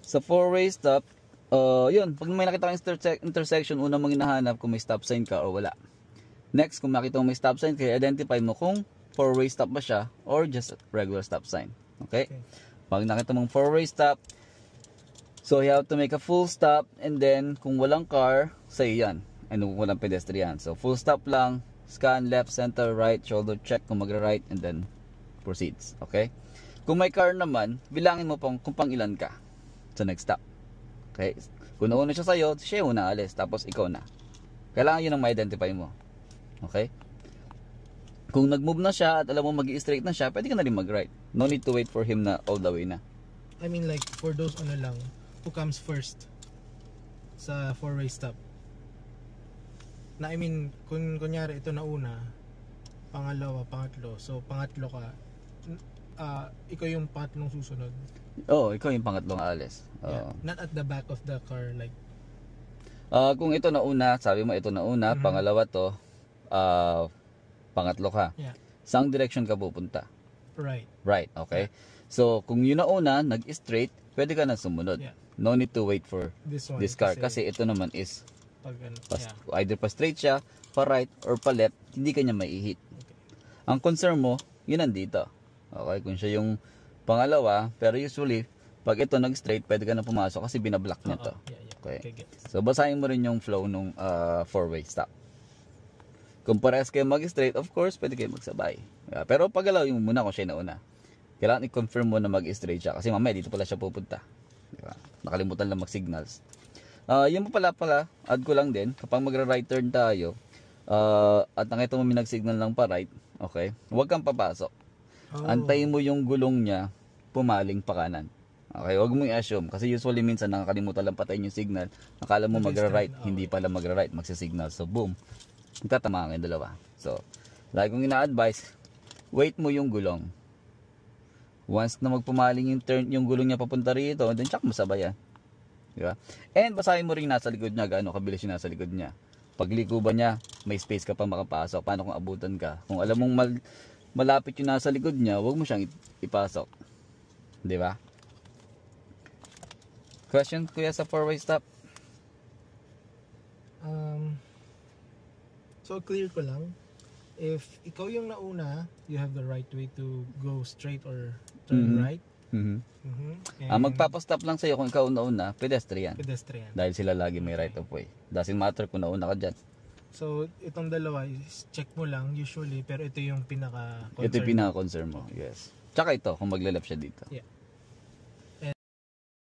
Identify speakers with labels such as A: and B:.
A: Sa four-way stop, yun, pag may nakita kang intersection, una mong hinahanap kung may stop sign ka o wala. Next, kung makita mo may stop sign, kaya identify mo kung four-way stop ba siya or just regular stop sign. Okay? Pag nakita mong four-way stop, so you have to make a full stop, and then kung walang car, say yan. And kung walang pedestrian. So full stop lang, scan left, center, right, shoulder check kung magra-right, and then proceeds. Okay? Kung may car naman, bilangin mo kung pang ilan ka sa next stop. Okay? Kung nauna siya sa'yo, siya yung una alis, tapos ikaw na. Kailangan yun ang ma-identify mo. Okay? Kung nag-move na siya at alam mo mag-i-straight na siya, pwede ka na rin mag-right. No need to wait for him na all the way na.
B: I mean like, for those ano lang, who comes first sa four-way stop? Na I mean, kung kunyari ito na una, pangalawa, pangatlo, so pangatlo ka, ikaw yung pangatlong susunod.
A: Ikaw yung pangatlong alis.
B: Not at the back of the car like.
A: Kung ito na una, sabi mo ito na una, pangalawa to, pangatlo ka. Saang direction ka pupunta?
B: Right.
A: Right, okay. So, kung yun na una, nag-straight, pwede ka na sumunod. No need to wait for this car. Kasi ito naman is either pa straight siya, pa right, or pa left, hindi ka niya maihit. Ang concern mo, yun nandito. Okay, kung siya yung pangalawa, pero usually, pag ito nag-straight, pwede ka na pumasok kasi binablock niya to. Okay. So, basahin mo rin yung flow nung four-way stop. Kung parehas kayo mag-straight, of course, pwede kayo magsabay. Pero pagalaw yung muna kung siya na una. Kailangan i-confirm mo na mag-straight siya kasi mamaya dito pala siya pupunta. Diba? Nakalimutan lang mag-signals. Yun pala, add ko lang din, kapag magra-right turn tayo, at nakita mo may nag-signal lang pa right, okay, huwag kang papasok. Antayin mo yung gulong niya pumaling pa kanan. Okay, huwag mo i-assume kasi usually minsan nakakalimutan lang patayin yung signal. Akala mo magra-right, hindi pala magra-right, magsi-signal. So boom, magtatamaan kayong dalawa. So, lagi kong ina-advise, wait mo yung gulong. Once na magpumaling yung turn, yung gulong niya papunta rito, then tsak mo sabayan. Diba? And basahin mo rin nasa likod niya, gaano kabilis yung nasa likod niya. Pagliko ba niya, may space ka pa makapasok. Paano kung abutan ka? Kung alam mong malapit yung nasa likod niya, huwag mo siyang ipasok. Di ba? Question, kuya, sa four-way stop?
B: So clear ko lang, if ikaw yung nauna, you have the right way to go straight or turn right.
A: Magpapastop lang sa'yo kung ikaw nauna, pedestrian. Dahil sila lagi may right of way. Doesn't matter kung nauna ka dyan.
B: So, itong dalawa is check mo lang usually, pero ito yung pinaka-concern.
A: Ito yung pinaka-concern mo, yes. Tsaka ito, kung maglalap siya dito.